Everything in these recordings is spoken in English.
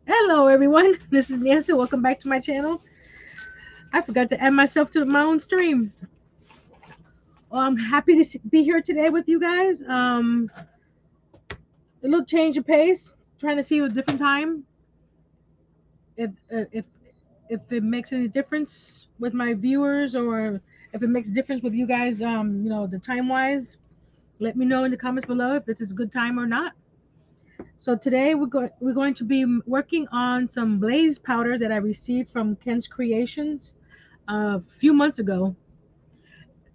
Hello, everyone. This is Nancy. Welcome back to my channel. I forgot to add myself to my own stream. Well, I'm happy to be here today with you guys. A little change of pace, trying to see a different time. If uh, if if it makes any difference with my viewers, or if it makes a difference with you guys, the time wise, let me know in the comments below if this is a good time or not. So today we're going to be working on some blaze powder that I received from Ken's Creations a few months ago,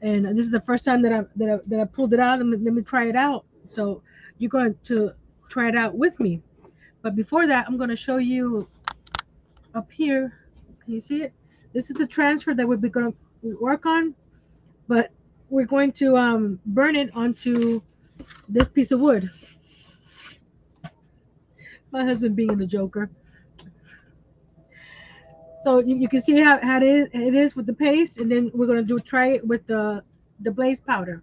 and this is the first time that I pulled it out and let me try it out. So you're going to try it out with me. But before that, I'm going to show you up here. Can you see it? This is the transfer that we're going to work on, but we're going to burn it onto this piece of wood. My husband being the joker. So you can see how it is with the paste, and then we're going to try it with the blaze powder.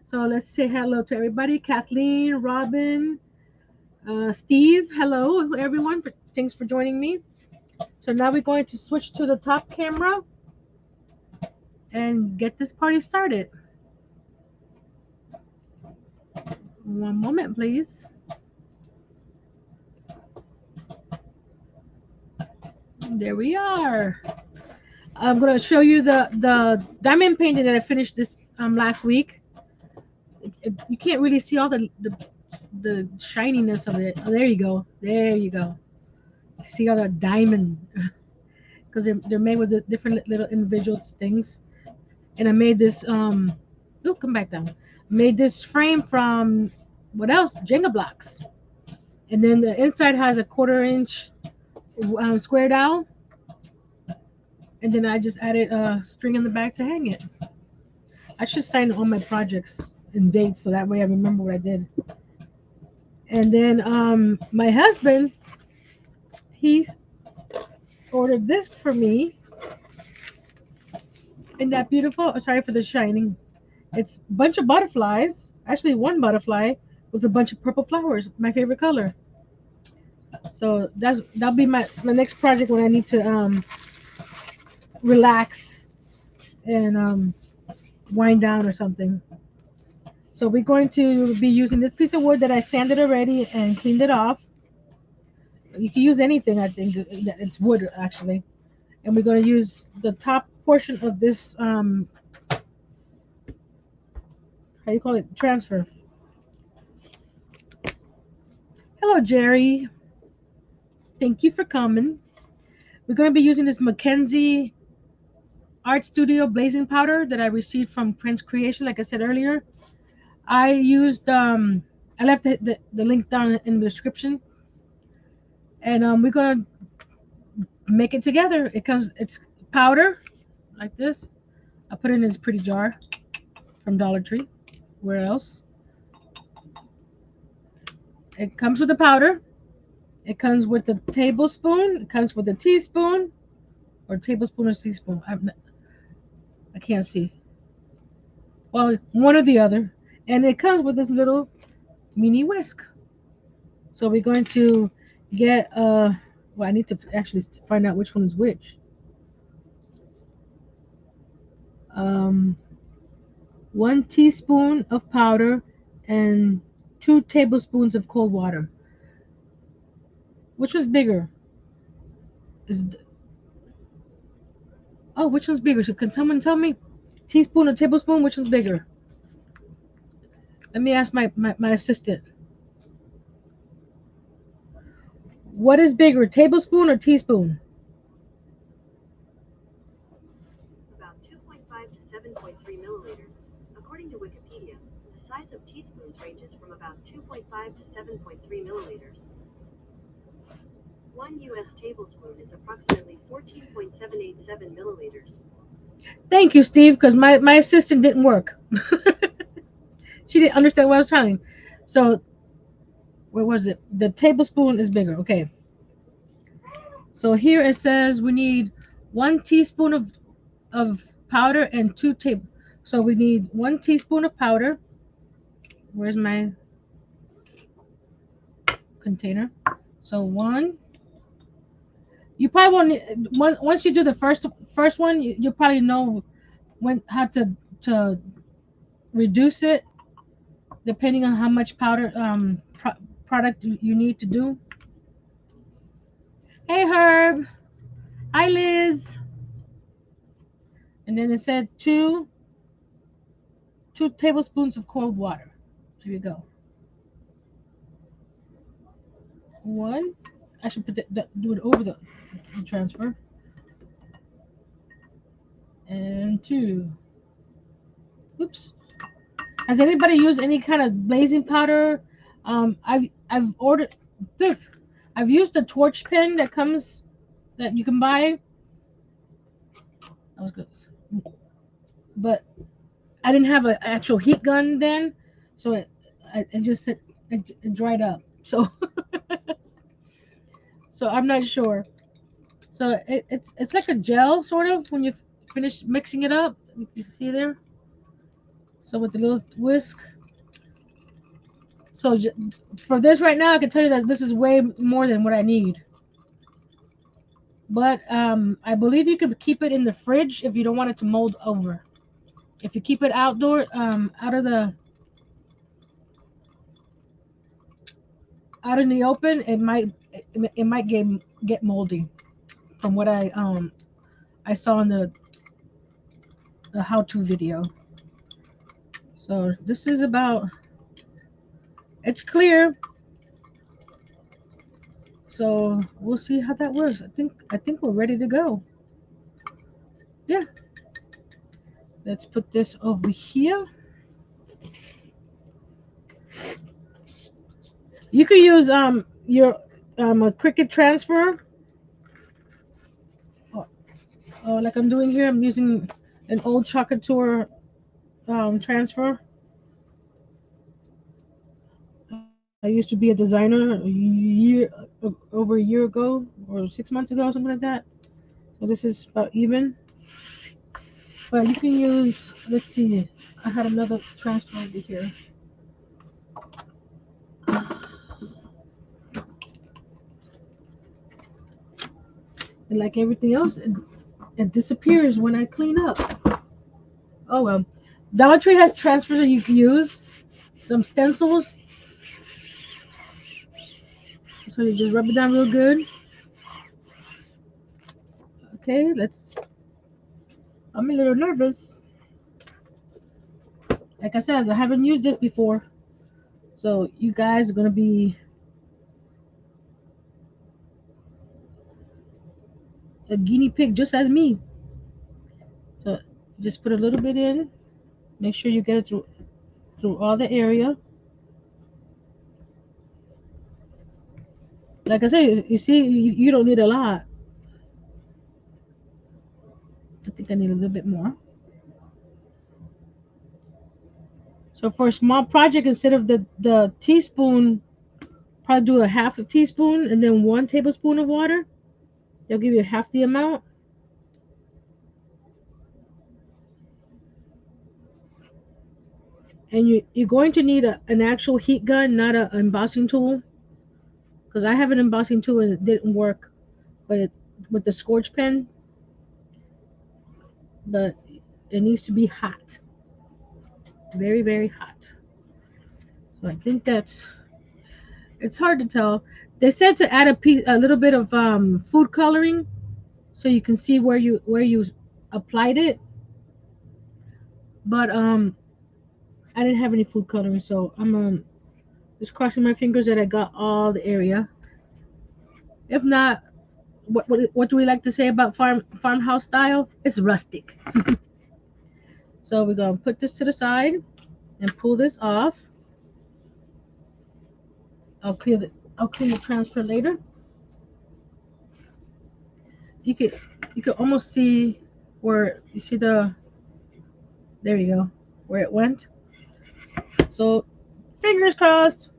So let's say hello to everybody. Kathleen, Robin, Steve, hello everyone. Thanks for joining me. So now we're going to switch to the top camera and get this party started. One moment, please. There we are. I'm going to show you the diamond painting that I finished this last week. You can't really see all the shininess of it. Oh, there you go. There you go. You see all the diamond because they're made with the different little individual things. And I made this oh, come back down. Made this frame from what else? Jenga blocks. And then the inside has a 1/4 inch squared out. And then I just added a string in the back to hang it. I should sign all my projects and dates so that way I remember what I did. And then my husband, he ordered this for me. Isn't that beautiful? Oh, sorry for the shining. It's a bunch of butterflies. Actually, one butterfly with a bunch of purple flowers. My favorite color. So that'll be my next project when I need to relax and wind down or something. So we're going to be using this piece of wood that I sanded already and cleaned it off. You can use anything, I think. It's wood actually. And we're going to use the top portion of this how you call it, transfer. Hello, Jerry. Thank you for coming. We're going to be using this McKenzy Art Studio blazing powder that I received from Prince Creation, like I said earlier. I left the link down in the description, and we're gonna make it together. It's powder like this. I put it in this pretty jar from Dollar Tree. Where else? It comes with the powder. It comes with the tablespoon. It comes with a teaspoon, or tablespoon or teaspoon. I can't see. Well, one or the other. And it comes with this little mini whisk. So we're going to get well, I need to actually find out which one is which. Um 1 teaspoon of powder and 2 tablespoons of cold water. Which one's bigger? Is Oh, which one's bigger? So can someone tell me? Teaspoon or tablespoon? Which one's bigger? Let me ask my assistant. What is bigger, tablespoon or teaspoon? About 2.5 to 7.3 milliliters. According to Wikipedia, the size of teaspoons ranges from about 2.5 to 7.3 milliliters. 1 U.S. tablespoon is approximately 14.787 milliliters. Thank you, Steve, because my assistant didn't work. She didn't understand what I was trying. So, where was it? The tablespoon is bigger. Okay. So here it says we need 1 teaspoon of powder and 2 table. So we need 1 teaspoon of powder. Where's my container? So 1 You probably won't once you do the first one, you'll probably know when how to reduce it depending on how much powder product you need to do. Hey Herb, hi Liz, and then it said two tablespoons of cold water. Here you go. One. I should put do it over the transfer. And two. Oops. Has anybody used any kind of blazing powder? I've ordered fifth. I've used the torch pen that comes that you can buy. That was good, but I didn't have an actual heat gun then, so it just it dried up. So so I'm not sure. So it's like a gel sort of when you finish mixing it up. You see there. So with the little whisk. So for this right now, I can tell you that this is way more than what I need. But I believe you could keep it in the fridge if you don't want it to mold over. If you keep it out in the open, it might get moldy. From what I saw in the how-to video. So this is about. It's clear. So we'll see how that works. I think we're ready to go. Yeah. Let's put this over here. You could use your a Cricut transfer. Like I'm doing here. I'm using an old Chocolate Tour transfer. I used to be a designer over a year ago or 6 months ago, something like that. So this is about even. But you can use. Let's see. I had another transfer over here. And like everything else, it disappears when I clean up. Oh well. Dollar Tree has transfers that you can use. Some stencils. So you just rub it down real good. Okay, let's. I'm a little nervous. Like I said, I haven't used this before. So you guys are gonna be a guinea pig just as me. So just put a little bit in. Make sure you get it through all the area. Like I said, you see, you don't need a lot. I think I need a little bit more. So for a small project, instead of the teaspoon, probably do a half a teaspoon and then 1 tablespoon of water. They'll give you half the amount. And you're going to need an actual heat gun, not an embossing tool. Because I have an embossing tool and it didn't work, with the scorch pen. But it needs to be hot, very very hot. So I think it's hard to tell. They said to add a little bit of food coloring, so you can see where you applied it. But I didn't have any food coloring, so I'm just crossing my fingers that I got all the area. If not, what do we like to say about farmhouse style? It's rustic. So we're gonna put this to the side and pull this off. I'll clean the transfer later. You could almost see where you see there you go, where it went. So fingers crossed.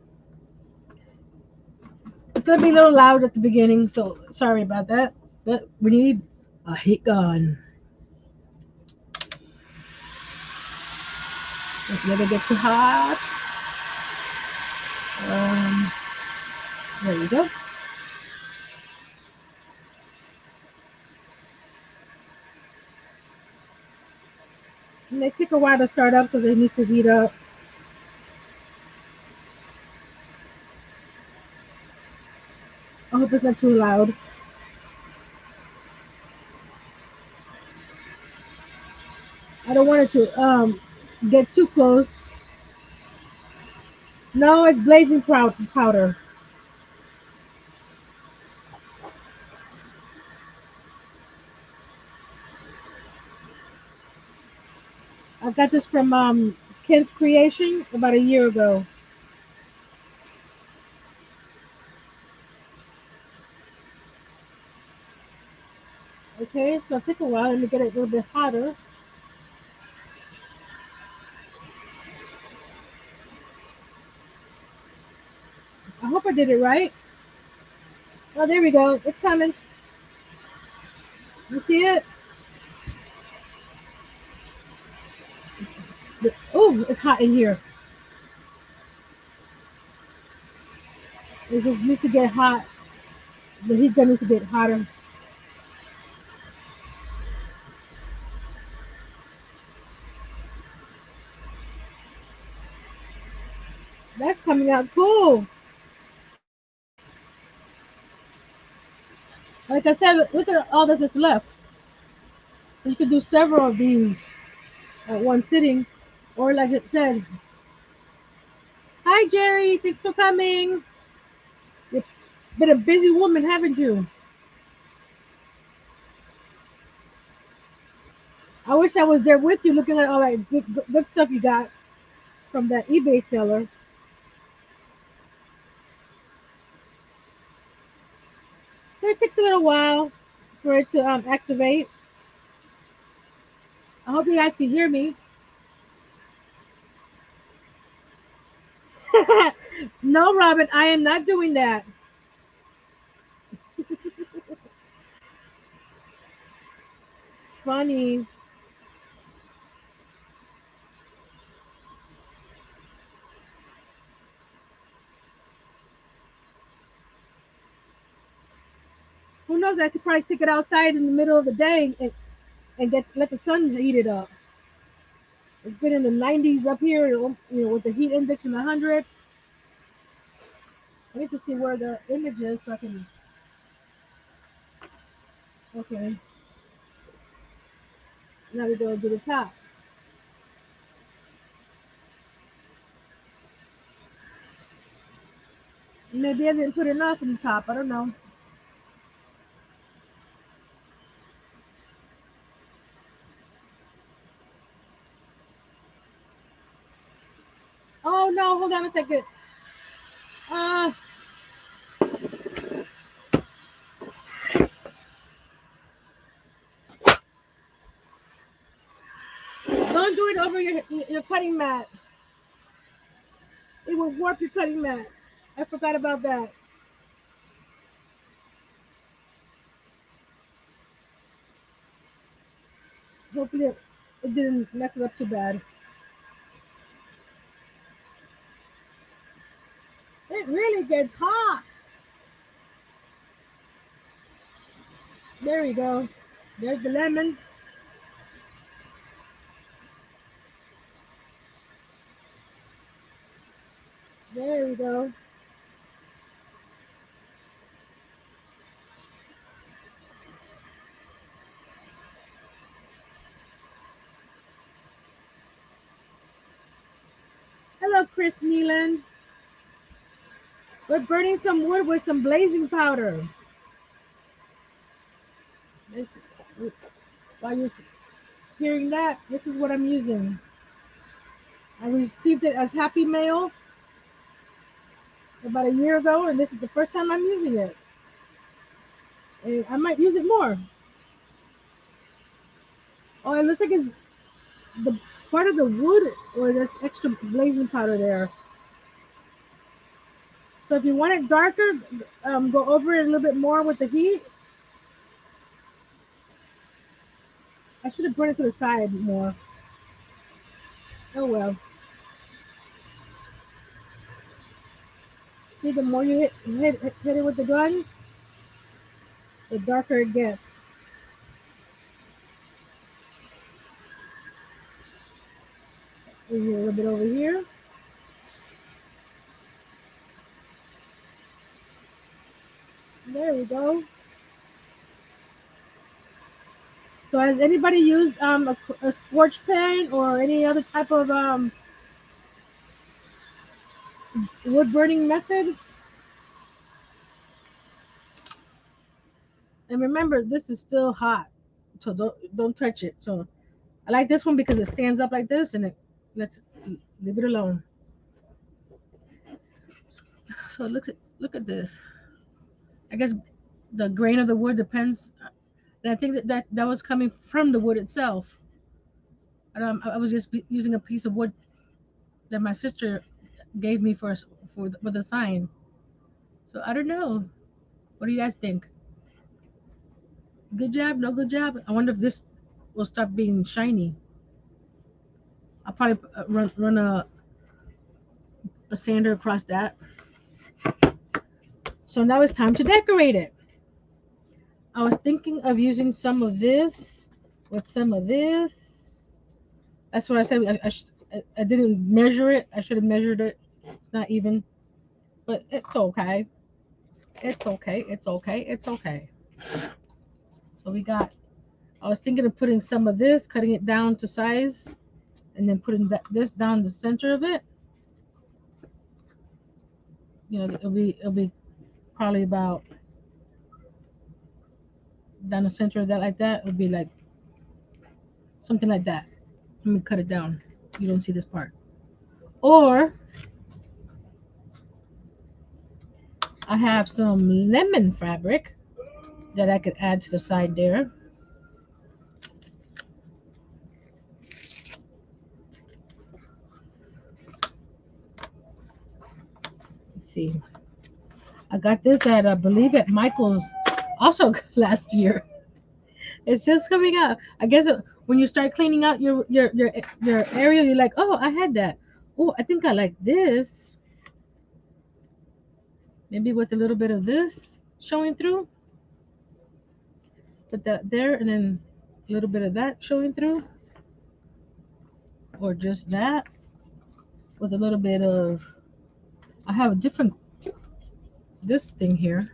It's gonna be a little loud at the beginning, so sorry about that. But we need a heat gun. Let's let it get too hot. Um, there you go. They take a while to start up because it needs to heat up. I hope it's not too loud. I don't want it to get too close. No, it's blazing powder. I got this from Ken's Creation about a year ago. Okay, so it'll take a while. Let me get it a little bit hotter. I hope I did it right. Oh, there we go. It's coming. You see it? Oh, it's hot in here. It just needs to get hot. The heat gun needs to get hotter. That's coming out cool. Like I said, look at all that's left. So you could do several of these at one sitting. Or like it said, hi Jerry, thanks for coming. You've been a busy woman, haven't you? I wish I was there with you looking at all that good stuff you got from that eBay seller. So it takes a little while for it to activate. I hope you guys can hear me. No, Robin, I am not doing that. Funny. Who knows? I could probably take it outside in the middle of the day and let the sun heat it up. It's been in the 90s up here, with the heat index in the hundreds. I need to see where the image is so I can. Okay, now we go to the top. Maybe I didn't put enough in the top. I don't know. Oh no! Hold on a second. Uh, don't do it over your cutting mat. It will warp your cutting mat. I forgot about that. Hopefully it didn't mess it up too bad. It really gets hot. There we go. There's the lemon. There we go. Hello, Chris Neelan. We're burning some wood with some blazing powder. This, while you're hearing that, this is what I'm using. I received it as Happy Mail about a year ago, and this is the first time I'm using it. And I might use it more. Oh, it looks like it's the part of the wood or there's extra blazing powder there. So if you want it darker, go over it a little bit more with the heat. I should have brought it to the side more. Oh well. See, the more you hit it with the gun, the darker it gets. A little bit over here. There we go. So has anybody used a scorch pen or any other type of wood burning method? And remember, this is still hot, so don't touch it. So I like this one because it stands up like this, and it let's leave it alone. So look at this. I guess the grain of the wood depends, and I think that was coming from the wood itself. And I was just using a piece of wood that my sister gave me for the sign. So I don't know. What do you guys think? Good job? No good job? I wonder if this will stop being shiny. I'll probably run a sander across that. So now it's time to decorate it. I was thinking of using some of this with some of this. That's what I said. I didn't measure it. I should have measured it. It's not even, but it's okay. It's okay. It's okay. It's okay. So we got. I was thinking of putting some of this, cutting it down to size, and then putting this down the center of it. You know, it'll be probably about down the center of that like that. It'll be like something like that. Let me cut it down. You don't see this part. Or I have some lemon fabric that I could add to the side there. Let's see. I got this at I believe at Michael's also last year. It's just coming out. I guess when you start cleaning out your area, you're like, oh, I had that. Oh, I think I like this. Maybe with a little bit of this showing through. Put that there, and then a little bit of that showing through, or just that with a little bit of. I have a different this thing here.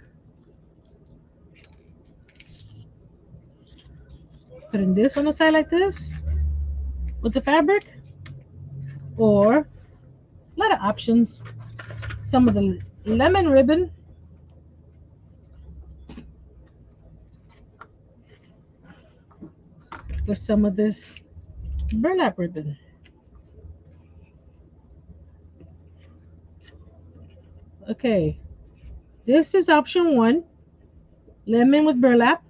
Putting this on the side like this with the fabric, or a lot of options. Some of the lemon ribbon with some of this burlap ribbon. Okay, this is option one, lemon with burlap.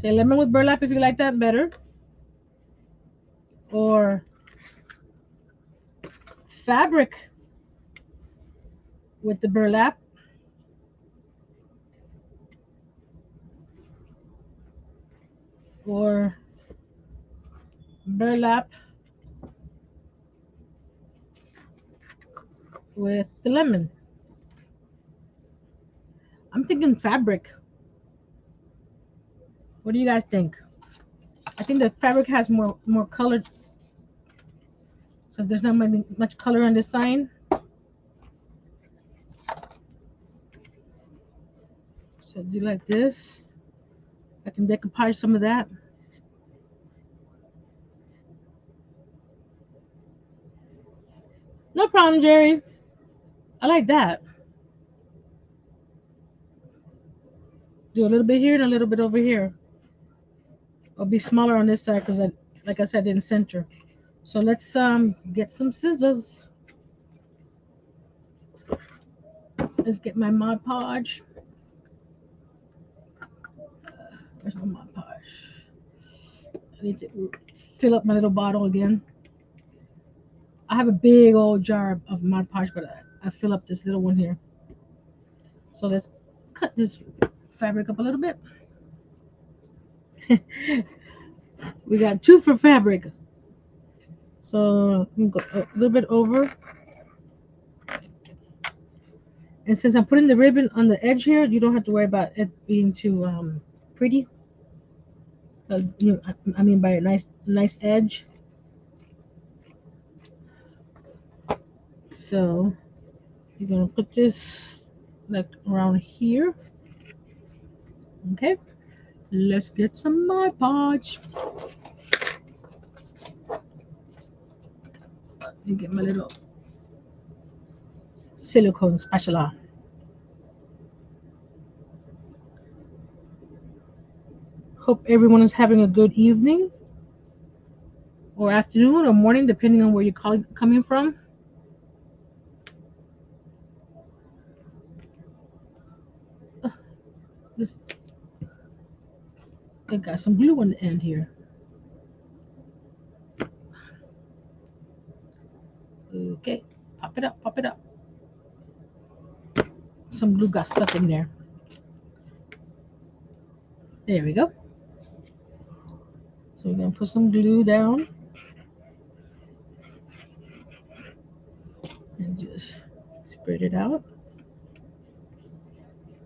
Say lemon with burlap if you like that better. Or fabric with the burlap. Or burlap with the lemon. I'm thinking fabric. What do you guys think? I think the fabric has more color, so there's not much color on this sign. So do like this. I can decoupage some of that. No problem, Jerry. I like that. Do a little bit here and a little bit over here. I'll be smaller on this side because like I said, I didn't center. So let's get some scissors. Let's get my Mod Podge. Where's my Mod Podge? I need to fill up my little bottle again. I have a big old jar of Mod Podge, but I fill up this little one here. So let's cut this fabric up a little bit. We got two for fabric. So I'm going to go a little bit over. And since I'm putting the ribbon on the edge here, you don't have to worry about it being too pretty. I mean by a nice edge. So you're gonna put this like around here. Okay, let's get some more Podge. Let me get my little silicone spatula. Hope everyone is having a good evening or afternoon or morning, depending on where you're coming from. This I got some glue on the end here. Okay, pop it up, pop it up. Some glue got stuck in there. There we go. So we're gonna put some glue down and just spread it out.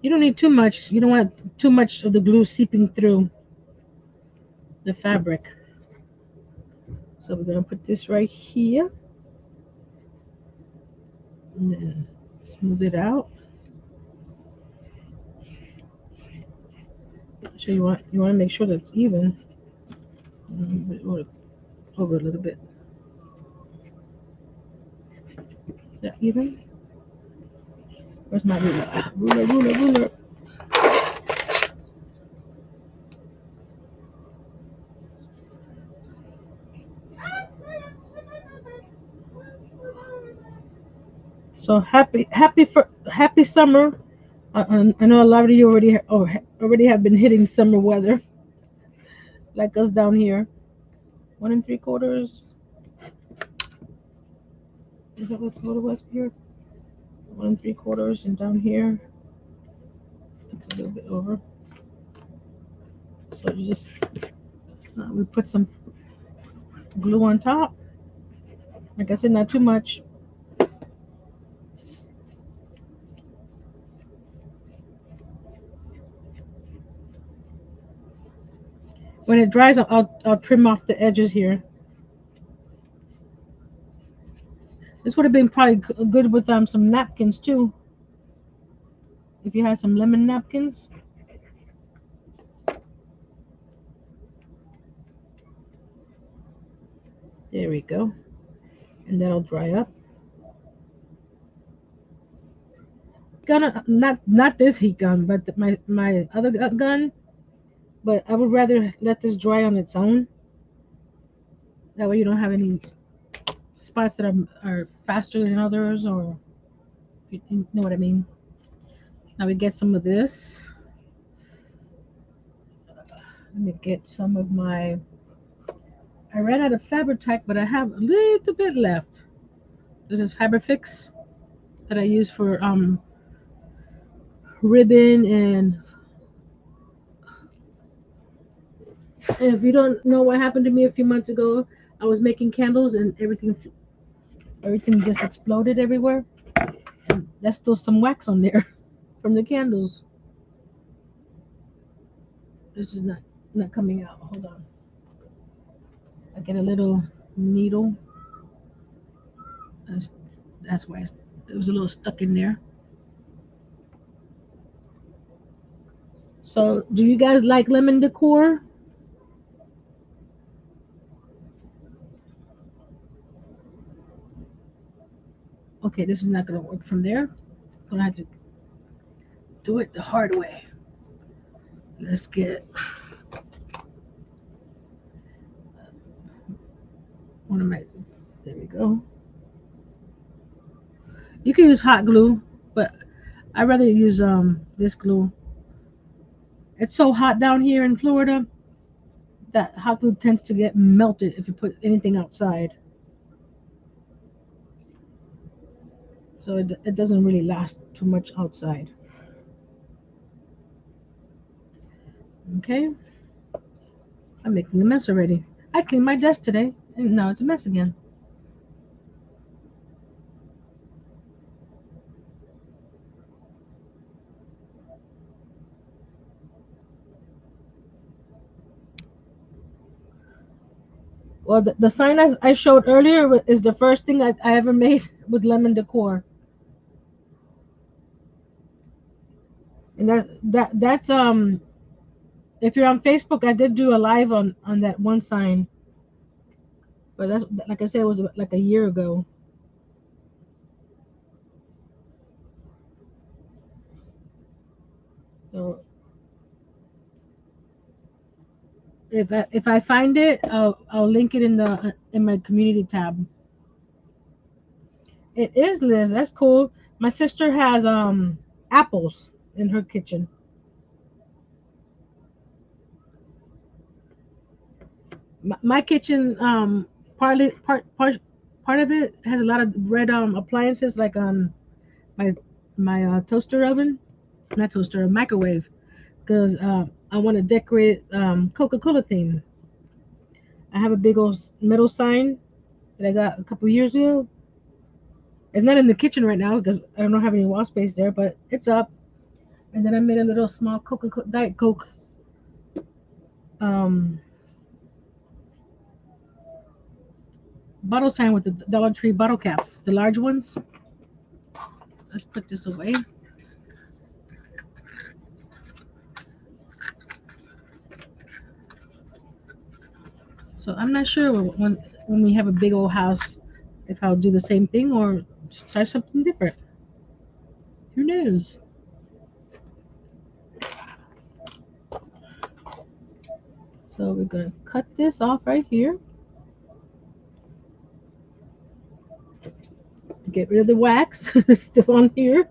You don't need too much. You don't want too much of the glue seeping through the fabric. So we're gonna put this right here and then smooth it out. So you want to make sure that's even. Move it over a little bit. Is that even? Where's my ruler? Ruler. So happy summer. I know a lot of you already have been hitting summer weather, like us down here. 1 3/4. Is that what it was here? 1 3/4, and down here it's a little bit over. So you just we put some glue on top. Like I said, not too much. When it dries, I'll trim off the edges here. This would have been probably good with some napkins too. If you had some lemon napkins. There we go. And that'll dry up. Not this heat gun, but my other gun. But I would rather let this dry on its own. That way you don't have any spots that are faster than others, or you know what I mean. Now we get some of this. Let me get some of my. I ran out of Fabri-Tac, but I have a little bit left. This is Fabrifix that I use for ribbon and if you don't know what happened to me a few months ago, I was making candles and everything just exploded everywhere. And there's still some wax on there from the candles. This is not coming out. Hold on. I get a little needle. That's why it was a little stuck in there. So, do you guys like lemon decor? Okay, this is not going to work from there. I'm going to have to do it the hard way. Let's get one of my. There we go. You can use hot glue, but I'd rather use this glue. It's so hot down here in Florida that hot glue tends to get melted if you put anything outside. So it doesn't really last too much outside. Okay, I'm making a mess already. I cleaned my desk today, and now it's a mess again. Well, the sign I showed earlier is the first thing I ever made with lemon decor, and that's. If you're on Facebook, I did do a live on that one sign, but that's like I said, it was like a year ago. So if I find it, I'll link it in my community tab. It is, Liz. That's cool. My sister has apples in her kitchen. My kitchen part of it has a lot of red appliances like my toaster oven, not toaster, microwave, because I want to decorate Coca-Cola theme. I have a big old metal sign that I got a couple years ago. It's not in the kitchen right now because I don't have any wall space there, but it's up. And then I made a little small Coca Diet Coke um, bottle sign with the Dollar Tree bottle caps, the large ones. Let's put this away. So I'm not sure when we have a big old house if I'll do the same thing or just try something different. Who knows? So we're gonna cut this off right here. Get rid of the wax. It's still on here.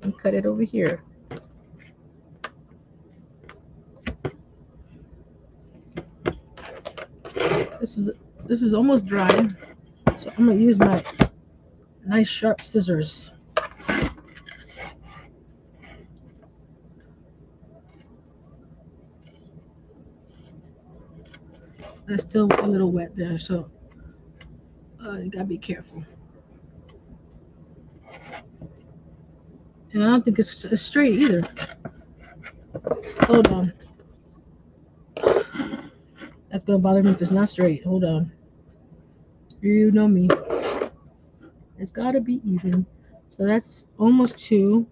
And cut it over here. This is this is almost dry. So I'm gonna use my nice sharp scissors. It's still a little wet there, so you gotta be careful. And I don't think it's straight either. Hold on. That's gonna bother me if it's not straight. Hold on. You know me. It's gotta be even. So that's almost two.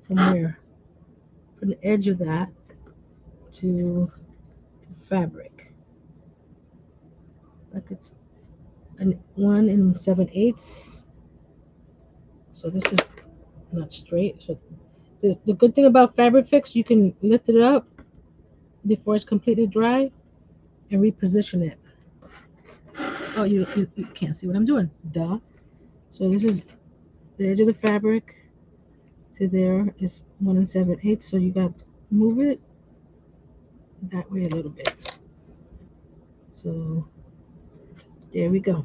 From where? From the edge of that to fabric. Like it's an 1 7/8. So this is not straight. So the good thing about Fabric Fix, you can lift it up before it's completely dry and reposition it. Oh, you can't see what I'm doing. Duh. So this is the edge of the fabric to there is 1 7/8. So you got to move it that way a little bit. So there we go.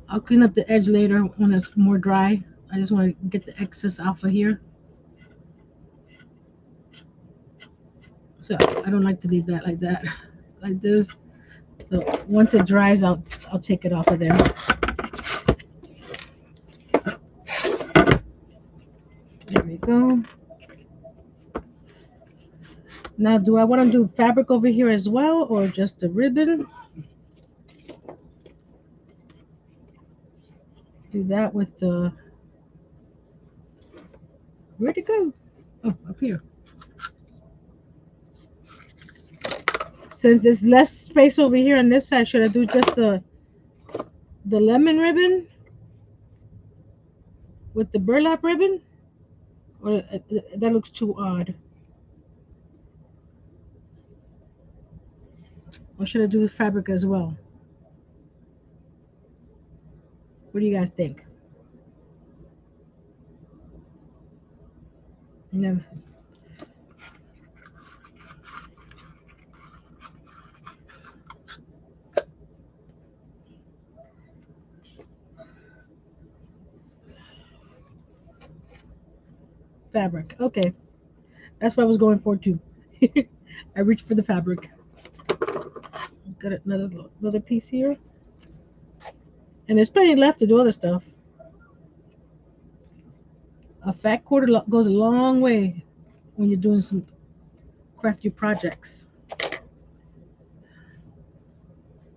I'll clean up the edge later when it's more dry. I just want to get the excess off of here. So I don't like to leave that like that, like this. So once it dries, I'll take it off of there. There we go. Now, do I want to do fabric over here as well, or just a ribbon? Do that with the. Where'd it go? Oh, up here. Since there's less space over here on this side, should I do just the lemon ribbon with the burlap ribbon? Or that looks too odd. Or should I do the fabric as well? What do you guys think? No. fabric. Okay, that's what I was going for too. I reached for the fabric. Let's get another piece here, and there's plenty left to do other stuff. A fat quarter goes a long way when you're doing some crafty projects.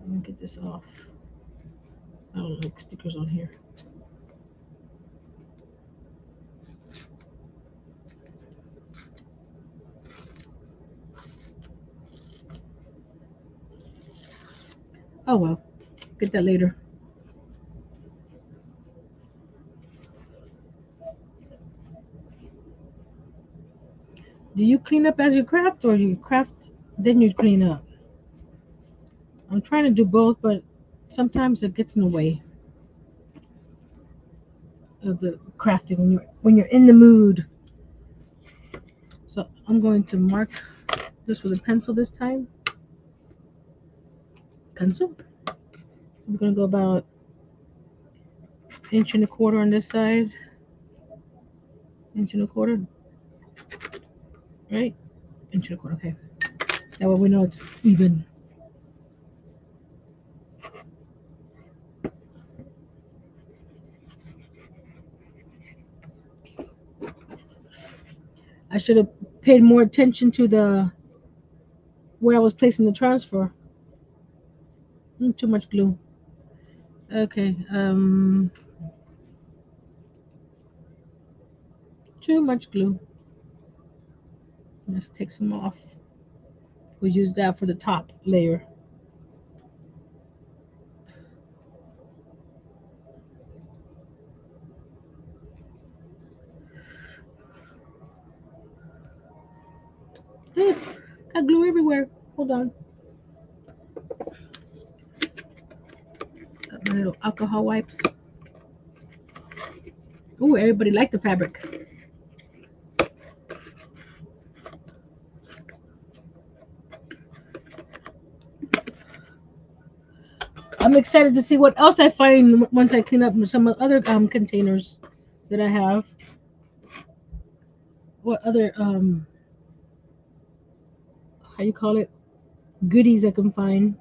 Let me get this off. I don't like stickers on here. Oh well, get that later. Do you clean up as you craft, or you craft then you clean up? I'm trying to do both, but sometimes it gets in the way of the crafting when you're in the mood. So I'm going to mark this with a pencil this time. Pencil. So I'm going to go about 1.25 inches on this side. 1.25 inches. Right? 1.25 inches. Okay. That way we know it's even. I should have paid more attention to the where I was placing the transfer. Too much glue. Okay. Too much glue. Let's take some off. We'll use that for the top layer. Got glue everywhere. Hold on. Got my little alcohol wipes. Ooh, everybody liked the fabric. I'm excited to see what else I find once I clean up some other containers that I have. What other how you call it, goodies I can find.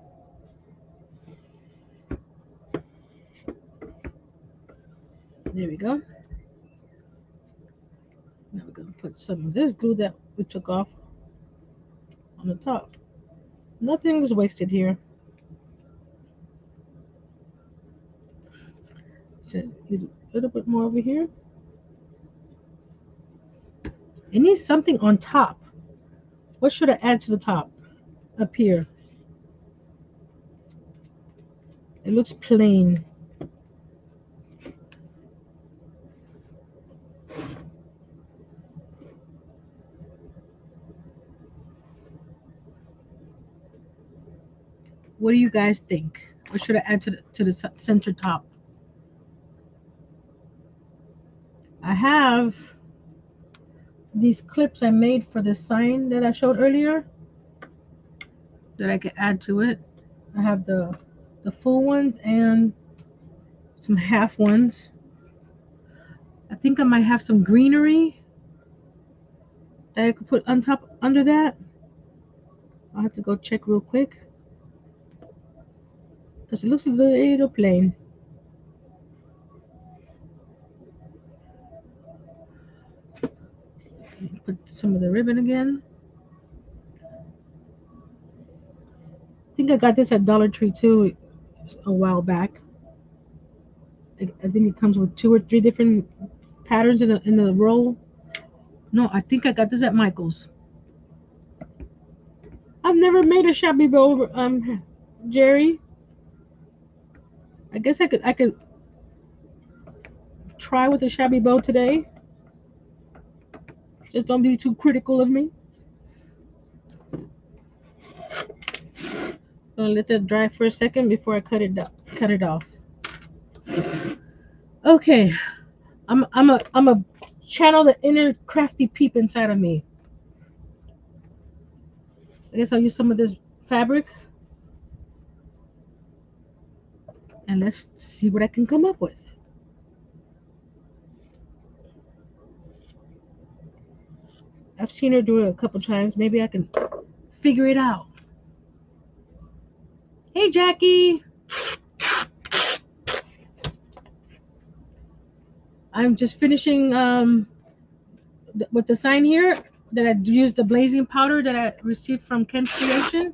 There we go. Now we're gonna put some of this glue that we took off on the top. Nothing is wasted here. Just a little bit more over here. It needs something on top. What should I add to the top? Up here. It looks plain. What do you guys think? What should I add to the center top? I have these clips I made for the sign that I showed earlier that I can add to it. I have the full ones and some half ones. I think I might have some greenery that I could put on top under that. I'll have to go check real quick because it looks a little plain. Put some of the ribbon again. I think I got this at Dollar Tree too a while back. I think it comes with 2 or 3 different patterns in the roll. No, I think I got this at Michael's. I've never made a Chubby Bow, Jerry. I guess I could try with a Chubby Bow today. Just don't be too critical of me. Gonna let that dry for a second before I cut it off. Okay, I'm a channel the inner crafty peep inside of me. I guess I'll use some of this fabric and let's see what I can come up with. I've seen her do it a couple times. Maybe I can figure it out. Hey, Jackie. I'm just finishing with the sign here that I used the blazing powder that I received from Ken's Creation.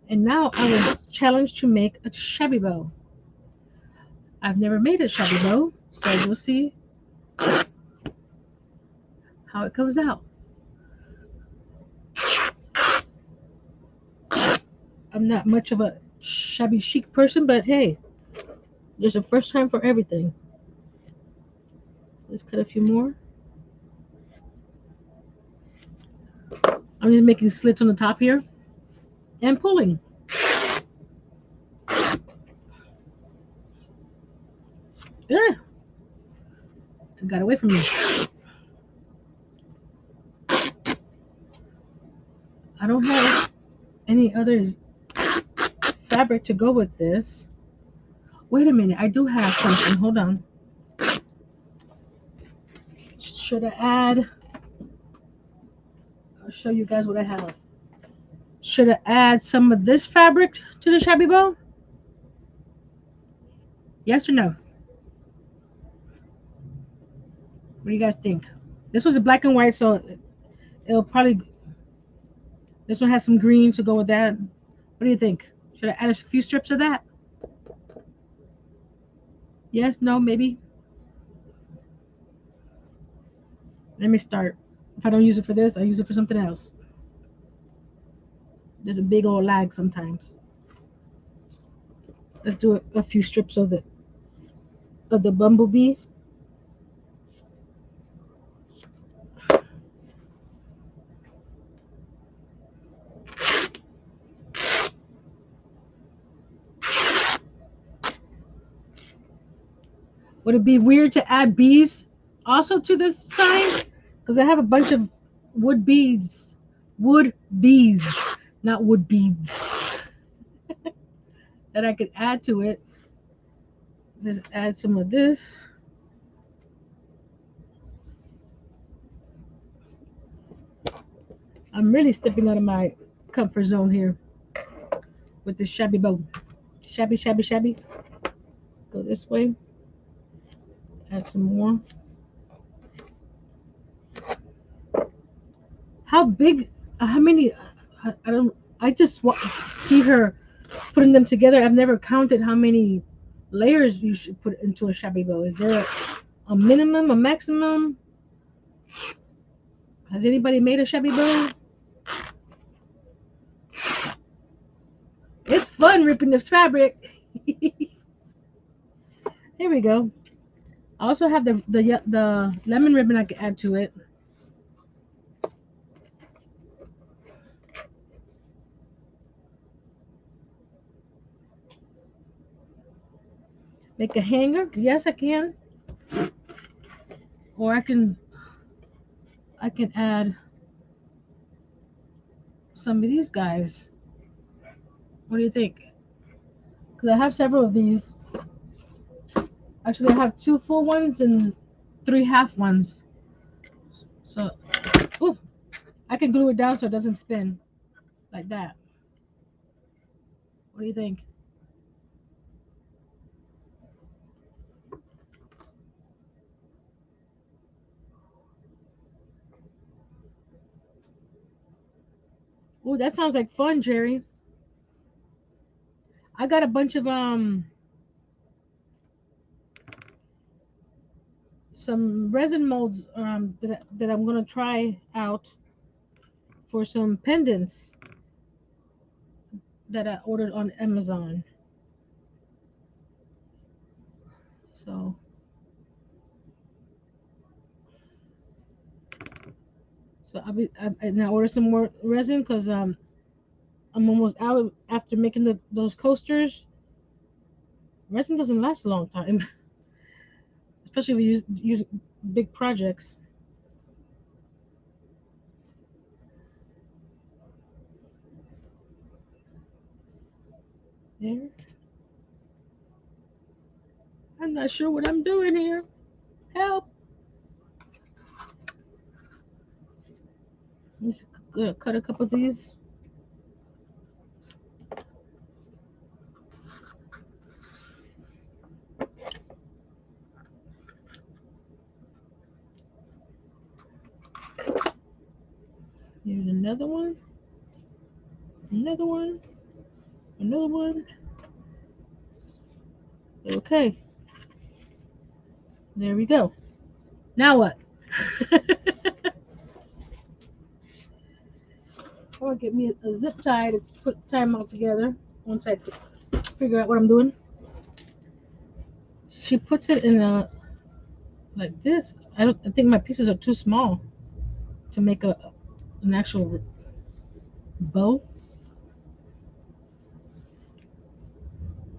And now I was challenged to make a shabby bow. I've never made a shabby bow, so we'll see how it comes out. I'm not much of a shabby chic person, but hey, there's a first time for everything. Let's cut a few more. I'm just making slits on the top here and pulling. Ugh. It got away from me. I don't have any other fabric to go with this. Wait a minute, I do have something. Hold on. Should I add? I'll show you guys what I have. Should I add some of this fabric to the shabby bow? Yes or no? What do you guys think? This was a black and white, so it'll probably. This one has some green to go with that. What do you think? Should I add a few strips of that? Yes, no, maybe. Let me start. If I don't use it for this, I use it for something else. There's a big old lag sometimes. Let's do a few strips of the bumblebee. Would it be weird to add bees also to this sign? Because I have a bunch of wood beads. Wood bees, not wood beads. That I could add to it. Let's add some of this. I'm really stepping out of my comfort zone here with this shabby bow. Shabby, shabby, shabby. Go this way. Add some more. How big? How many? I don't. I just see her putting them together. I've never counted how many layers you should put into a shabby bow. Is there a minimum, a maximum? Has anybody made a shabby bow? It's fun ripping this fabric. Here we go. I also have the lemon ribbon I can add to it. Make a hanger. Yes, I can. Or I can add some of these guys. What do you think? Because I have several of these. Actually, I have 2 full ones and 3 half ones. So, ooh, I can glue it down so it doesn't spin like that. What do you think? Ooh, that sounds like fun, Jerry. I got a bunch of some resin molds that I'm gonna try out for some pendants that I ordered on Amazon. So I now order some more resin because I'm almost out after making those coasters. Resin doesn't last a long time, especially if you use big projects. There. I'm not sure what I'm doing here. Help. Let's cut a couple of these. Here's another one. Another one. Another one. Okay. There we go. Now what? I want to get me a zip tie to tie them all together once I figure out what I'm doing. She puts it in a like this. I think my pieces are too small to make an actual bow.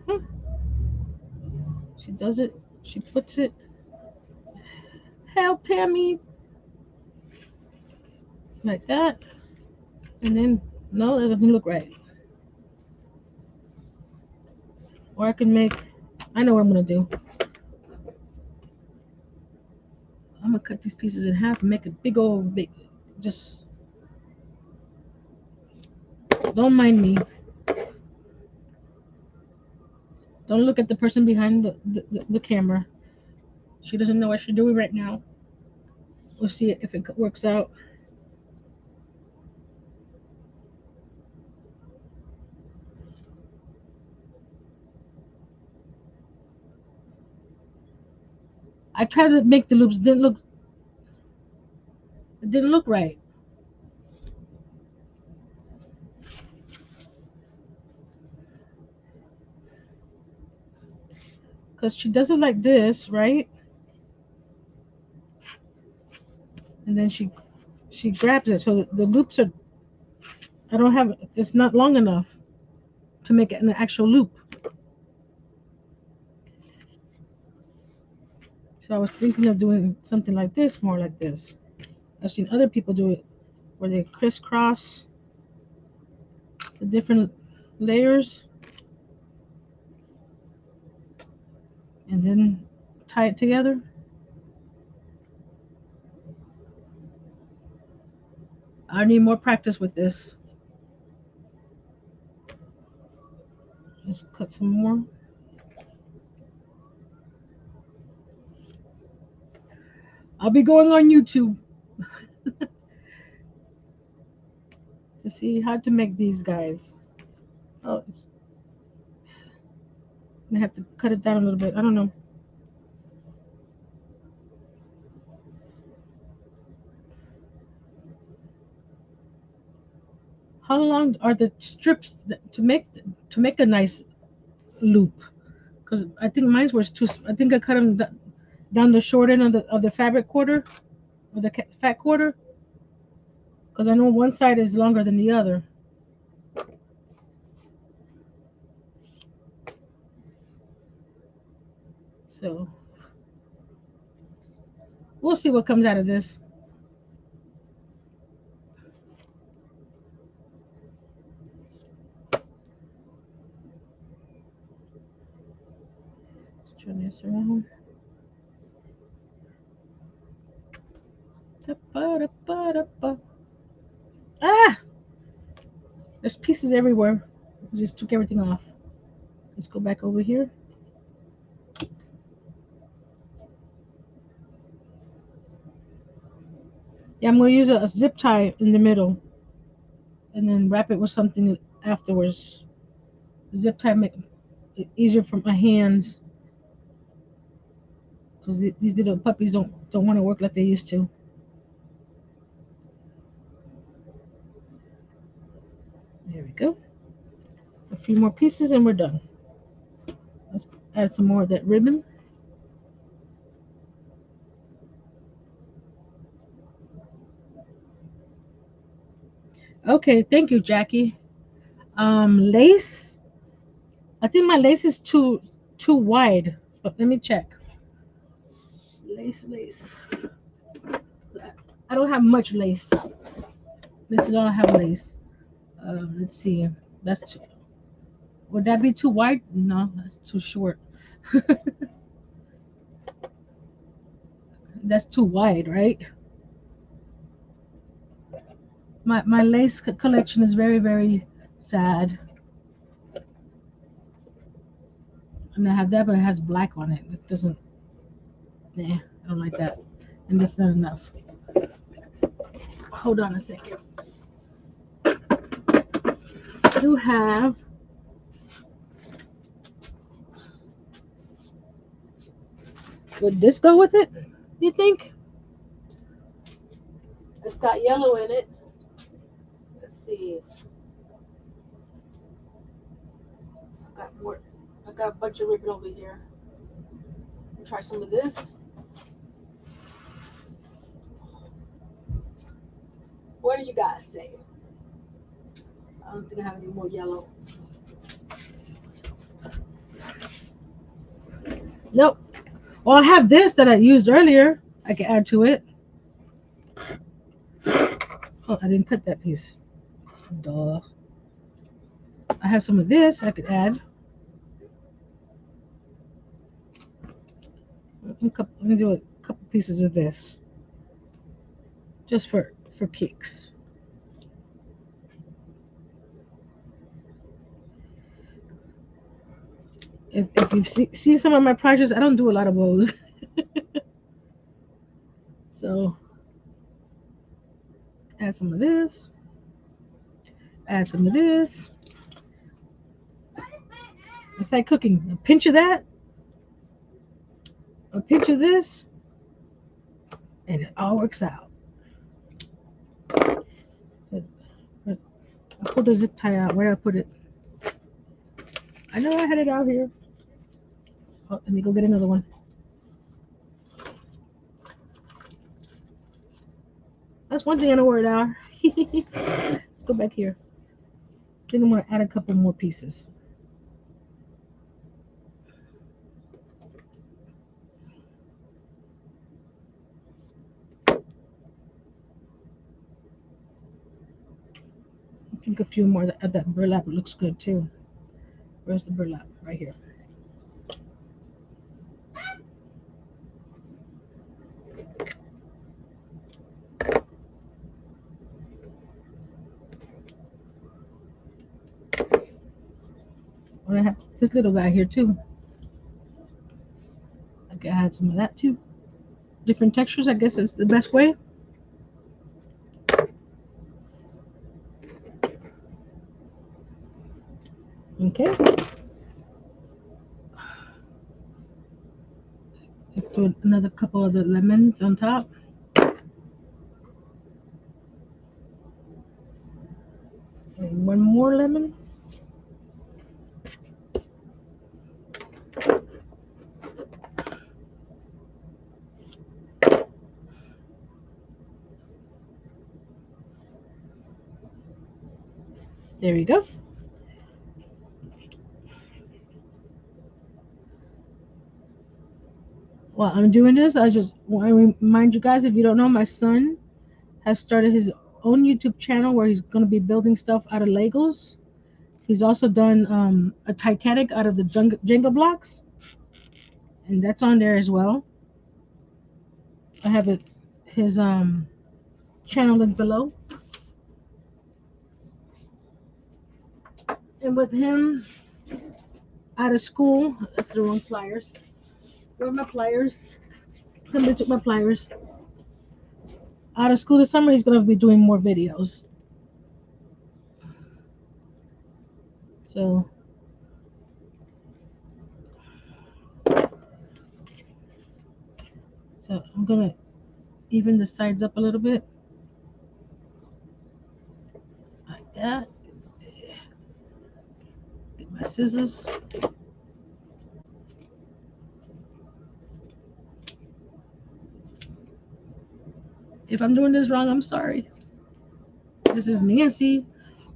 Huh. She does it. She puts it. Help, Tammy, like that, and then no, that doesn't look right. Or I can make. I know what I'm gonna do. I'm gonna cut these pieces in half and make a big. Just don't mind me. Don't look at the person behind the camera. She doesn't know what she's doing right now. We'll see if it works out. I tried to make the loops. It didn't look right. Because she does it like this, right? And then she grabs it. So the loops are. I don't have. It's not long enough to make it an actual loop. So I was thinking of doing something like this, more like this. I've seen other people do it where they crisscross the different layers and then tie it together. I need more practice with this. Let's cut some more. I'll be going on YouTube to see how to make these guys. Oh, I have to cut it down a little bit. I don't know. How long are the strips to make a nice loop? Because I think mine was too. I think I cut them down the short end of the fabric quarter or the fat quarter. Because I know one side is longer than the other. So we'll see what comes out of this. Let's turn this around. Ah! There's pieces everywhere. I just took everything off. Let's go back over here. Yeah, I'm gonna use a zip tie in the middle, and then wrap it with something afterwards. Zip tie make it easier for my hands because these little puppies don't want to work like they used to. There we go. A few more pieces and we're done. Let's add some more of that ribbon. Okay, thank you, Jackie. Lace. I think my lace is too wide, but let me check. Lace. I don't have much lace. This is all I have lace. Let's see. That's too, would that be too wide? No, that's too short. That's too wide, right? My lace collection is very, very sad. And I have that, but it has black on it. It doesn't. Nah, I don't like that. And that's not enough. Hold on a second. I do have. Would this go with it? You think? It's got yellow in it. Let's see. I got more. I got a bunch of ribbon over here. Try some of this. What do you guys say? I don't think I have any more yellow. Nope. Well, I have this that I used earlier. I can add to it. Oh, I didn't cut that piece. Duh. I have some of this I could add. Let me do a couple pieces of this. Just for kicks. If you see some of my projects, I don't do a lot of bows. So add some of this. Add some of this. It's like cooking. A pinch of that. A pinch of this. And it all works out. I pulled the zip tie out. Where did I put it? I know I had it out here. Oh, let me go get another one. That's one thing I know where it are. Let's go back here. I think I'm going to add a couple more pieces. I think a few more of that burlap looks good too. Where's the burlap? Right here. I have this little guy here too. I can add some of that too. Different textures, I guess, is the best way. Okay. Let's do another couple of the lemons on top. And one more lemon. There you go. While I'm doing this, I just want to remind you guys, if you don't know, my son has started his own YouTube channel where he's going to be building stuff out of Legos. He's also done a Titanic out of the Jenga blocks, and that's on there as well. I have his channel link below. And with him out of school, that's the wrong pliers. Where are my pliers? Somebody took my pliers. Out of school this summer, he's going to be doing more videos. So I'm going to even the sides up a little bit. Like that. Get my scissors. If I'm doing this wrong, I'm sorry. This is Nancy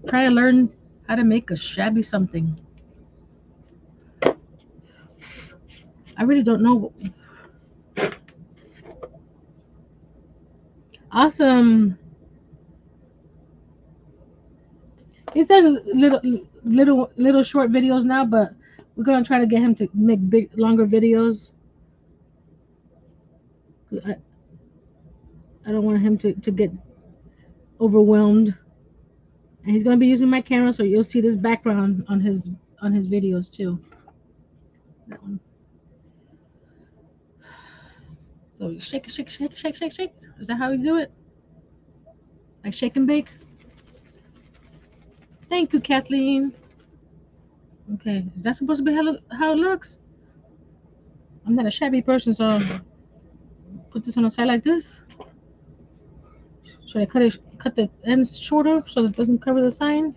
trying to learn how to make a shabby something. I really don't know. Awesome. He's done little short videos now, but we're gonna try to get him to make longer videos. I don't want him to get overwhelmed And he's gonna be using my camera, so you'll see this background on his videos too. That one. So you shake, shake, shake, shake, shake, shake. Is that how you do it? Like shake and bake? Thank you, Kathleen. Okay, is that supposed to be how it looks? I'm not a shabby person, so I'll put this on the side like this. Should I cut the ends shorter so it doesn't cover the sign?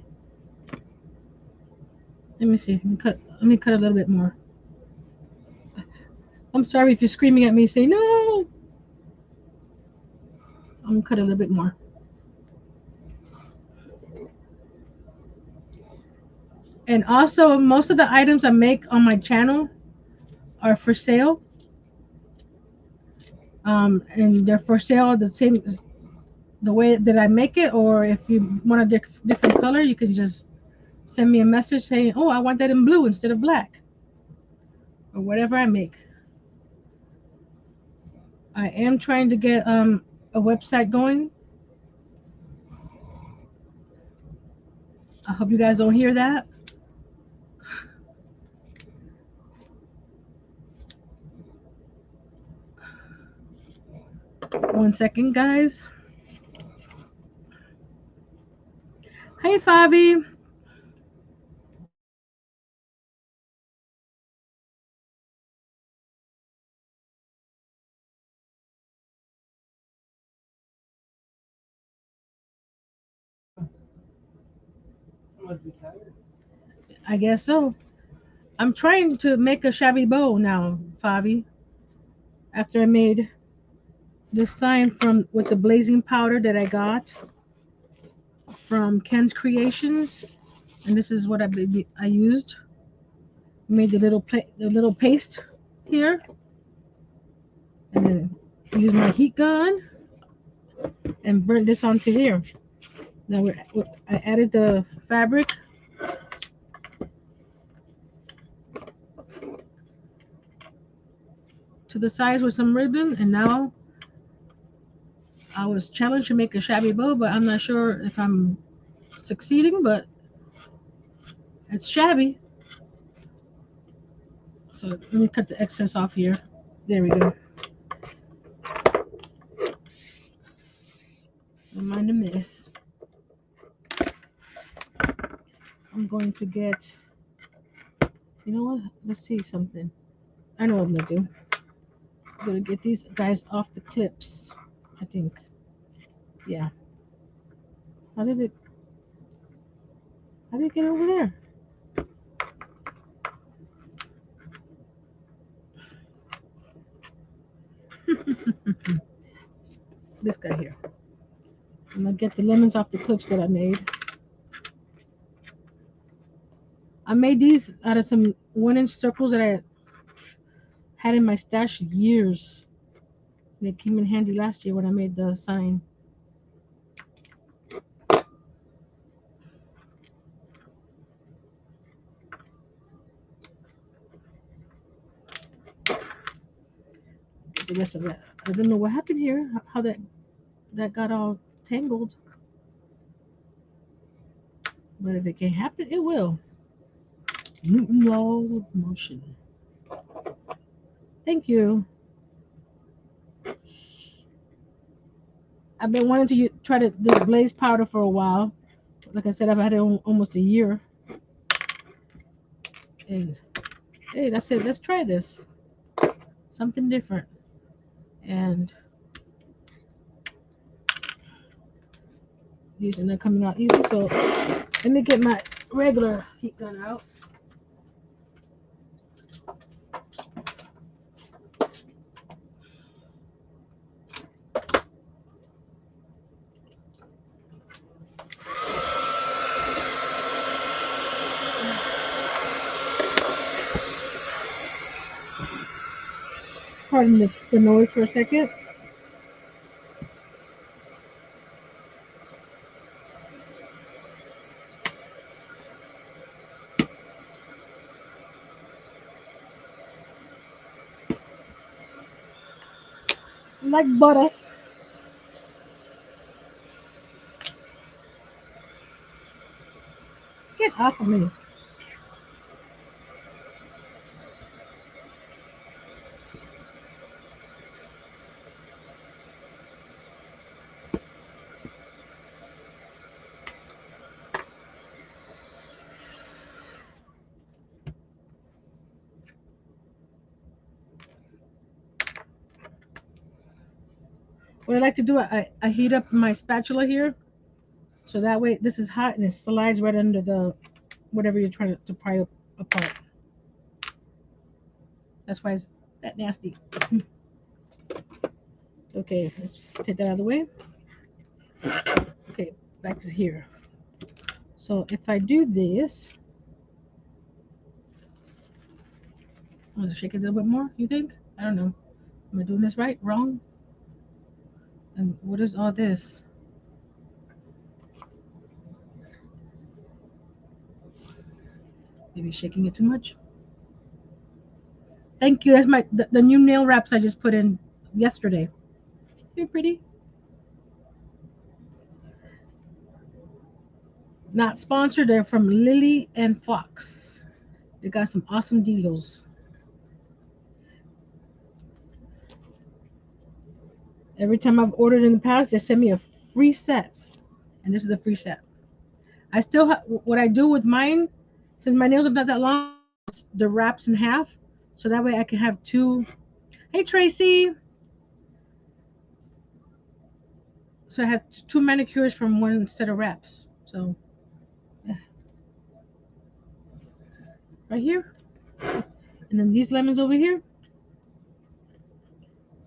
Let me see. Let me cut a little bit more. I'm sorry if you're screaming at me. Say no. I'm gonna cut a little bit more. And also, most of the items I make on my channel are for sale. And they're for sale the same the way that I make it. Or if you want a different color, you can just send me a message saying, "Oh, I want that in blue instead of black," or whatever I make. I am trying to get a website going. I hope you guys don't hear that. One second, guys. Hey, Fabi. I guess so. I'm trying to make a shabby bow now, Fabi. After I made this sign from with the blazing powder that I got from Ken's Kreations, and this is what I used. Made the little paste here, and then use my heat gun and burn this onto here. Now I added the fabric to the sides with some ribbon, and now I was challenged to make a shabby bow, but I'm not sure if I'm succeeding, but it's shabby. So let me cut the excess off here. There we go. Don't mind the mess. I'm going to get, you know what? Let's see something. I know what I'm gonna do. I'm gonna get these guys off the clips. I think. Yeah. How did it? How did it get over there? This guy here. I'm gonna get the lemons off the clips that I made. I made these out of some 1-inch circles that I had in my stash years. They came in handy last year when I made the sign. Get the rest of that. I don't know what happened here. How that got all tangled. But if it can happen, it will. Newton laws of motion. Thank you. I've been wanting to try this blaze powder for a while. Like I said, I've had it almost a year. And hey, I said, let's try this. Something different. And these are not coming out easy. So let me get my regular heat gun out. Pardon the noise for a second. Like butter. off of me. What I like to do, I heat up my spatula here, so that way this is hot and it slides right under the whatever you're trying to pry apart. That's why it's that nasty. Okay, let's take that out of the way. Okay, back to here. So if I do this, I'm gonna shake it a little bit more. You think? I don't know. Am I doing this right? Wrong? And what is all this? Maybe shaking it too much. Thank you. That's the new nail wraps I just put in yesterday. Very pretty. Not sponsored. They're from Lily and Fox. They got some awesome deals. Every time I've ordered in the past, they send me a free set, and this is a free set. I still have what I do with mine, since my nails are not that long. The wraps in half, so that way I can have two. Hey Tracy, so I have two manicures from one set of wraps. So yeah. Right here, and then these lemons over here.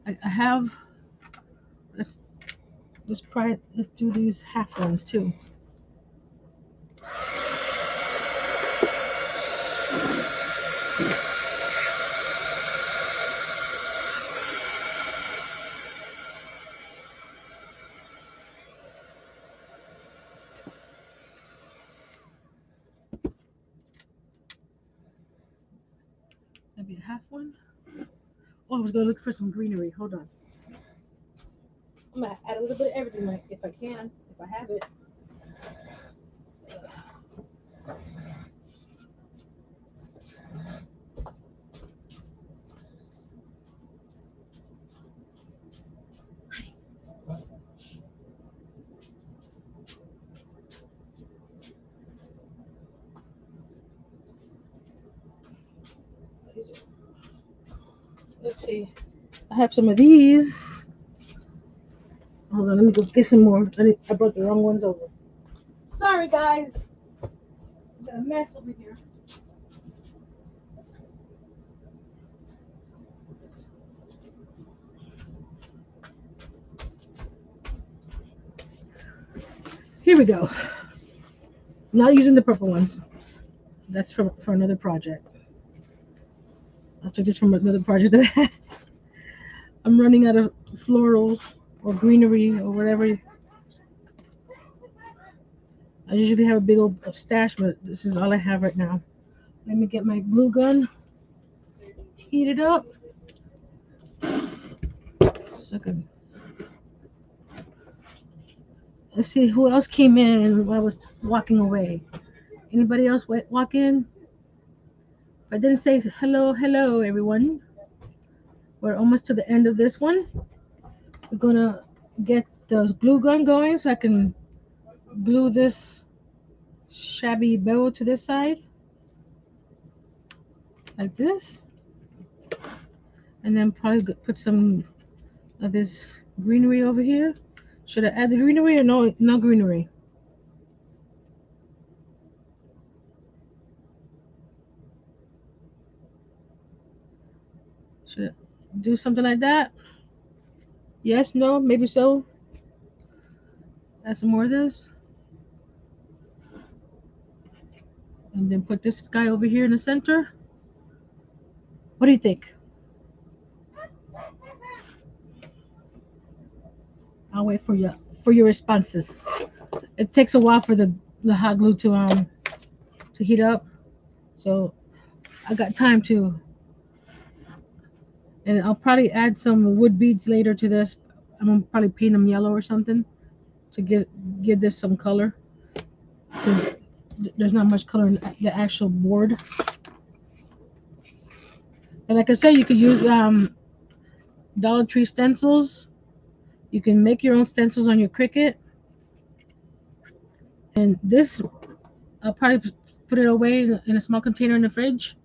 I have. Let's try it. Let's do these half ones too. Maybe a half one. Oh, I was gonna look for some greenery. Hold on. I'm gonna add a little bit of everything, like if I can, if I have it. Let's see. I have some of these. Hold on, let me go get some more. I brought the wrong ones over. Sorry, guys. Got a mess over here. Here we go. Not using the purple ones. That's for another project. I took this from another project that I had. I'm running out of florals or greenery or whatever. I usually have a big old stash, but this is all I have right now. Let me get my glue gun. Heat it up. Second. Let's see who else came in while I was walking away. Anybody else walk in? If I didn't say hello, everyone. We're almost to the end of this one. We're gonna get the glue gun going so I can glue this shabby bow to this side, like this, and then probably put some of this greenery over here. Should I add the greenery or no greenery? Should I do something like that? Yes, no, maybe so. Add some more of this. And then put this guy over here in the center. What do you think? I'll wait for your responses. It takes a while for the hot glue to heat up, so I got time to. And I'll probably add some wood beads later to this. I'm gonna probably paint them yellow or something to give this some color. Since there's not much color in the actual board. And like I said, you could use Dollar Tree stencils. You can make your own stencils on your Cricut. And this, I'll probably put it away in a small container in the fridge.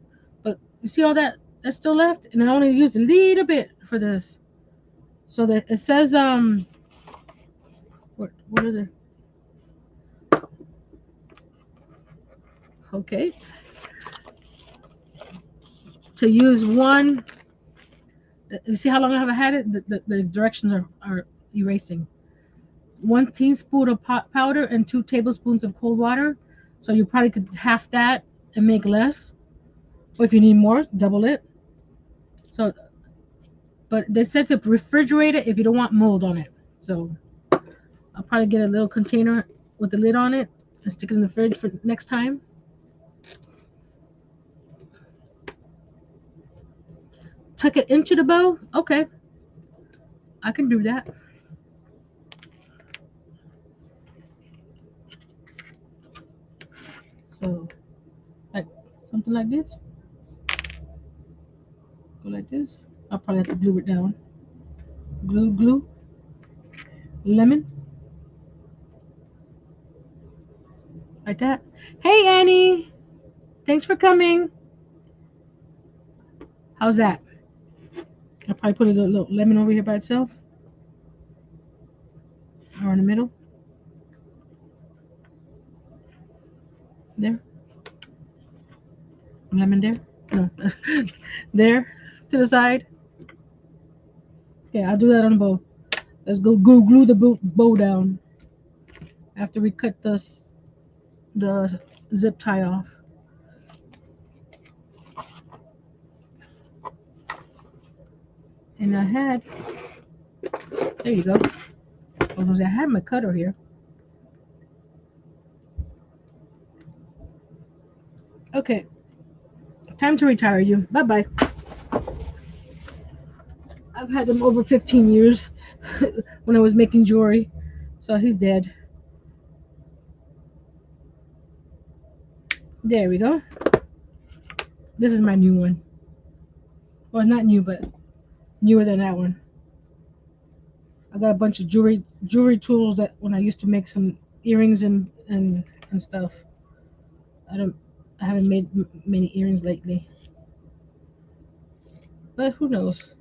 But you see all that that's still left, and I only used a little bit for this. So that it says what are the okay to use one. You see how long I have had it? The directions are erasing. 1 teaspoon of pot powder and 2 tablespoons of cold water. So you probably could half that and make less. Or if you need more, double it. So, but they said to refrigerate it if you don't want mold on it. So I'll probably get a little container with the lid on it and stick it in the fridge for next time. Tuck it into the bow. Okay, I can do that. So, like something like this. Go like this. I'll probably have to glue it down. Glue, lemon, like that. Hey, Annie. Thanks for coming. How's that? I'll probably put a little lemon over here by itself. Or in the middle. There. Lemon there. No. There. To the side. Yeah, I'll do that on the bow. Let's go glue the bow down after we cut the zip tie off. And I had, there you go. I had my cutter here. Okay, time to retire you. Bye bye. I've had him over 15 years when I was making jewelry, so he's dead. There we go. This is my new one. Well, not new, but newer than that one. I got a bunch of jewelry tools that when I used to make some earrings and stuff. I don't I haven't made many earrings lately, but who knows?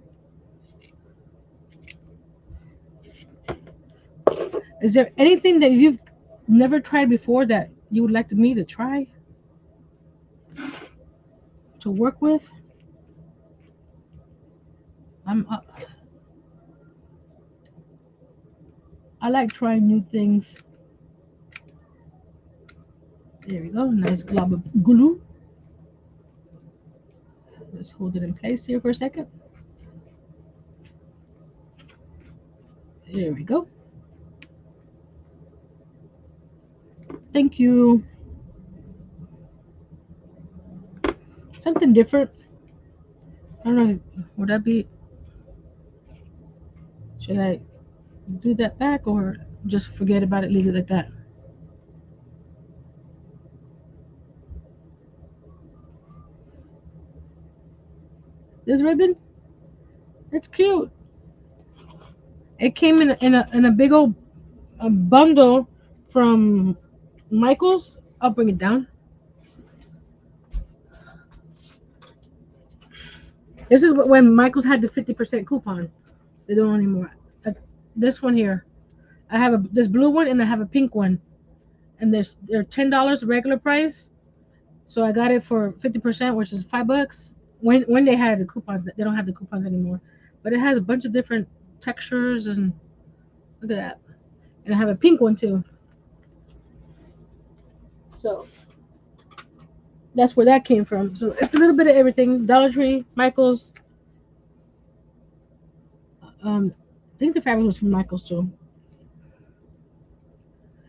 Is there anything that you've never tried before that you would like me to try to work with? I'm I like trying new things. There we go. Nice glob of glue. Let's hold it in place here for a second. There we go. Thank you. Something different. I don't know. Would that be? Should I do that back or just forget about it, leave it like that? This ribbon, it's cute. It came in a big old bundle from Michael's. I'll bring it down. This is when Michael's had the 50% coupon. They don't anymore. This one here. I have this blue one and I have a pink one, and they're $10 regular price. So I got it for 50%, which is $5. When they had the coupons, they don't have the coupons anymore. But it has a bunch of different textures and look at that. And I have a pink one too. So that's where that came from. So it's a little bit of everything. Dollar Tree, Michael's. I think the fabric was from Michael's too.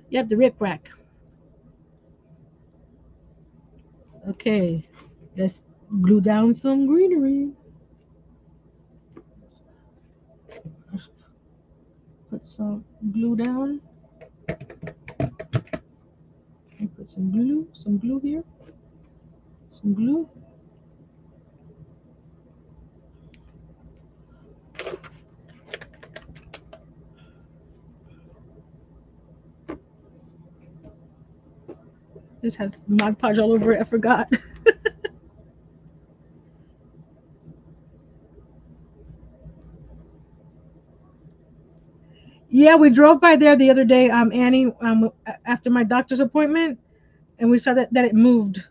Yep, the Rick Rack. Okay, let's glue down some greenery. Let's put some glue down. And put Put some glue here, some glue. This has Mod Podge all over it. I forgot. Yeah, we drove by there the other day, Annie, after my doctor's appointment, and we saw that it moved.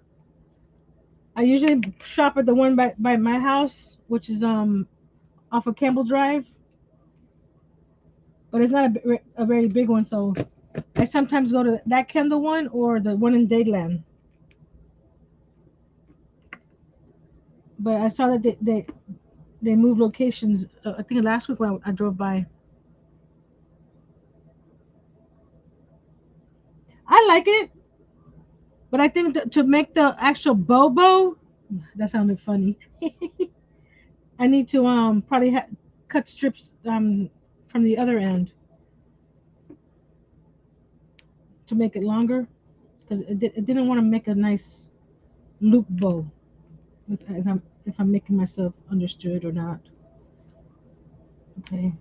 I usually shop at the one by my house, which is off of Campbell Drive, but it's not a very big one, so I sometimes go to that Kendall one or the one in Dadeland. But I saw that they moved locations. I think last week when I drove by. I like it, but I think to make the actual bow, that sounded funny. I need to probably cut strips from the other end to make it longer because it didn't want to make a nice loop bow. If I'm making myself understood or not. Okay.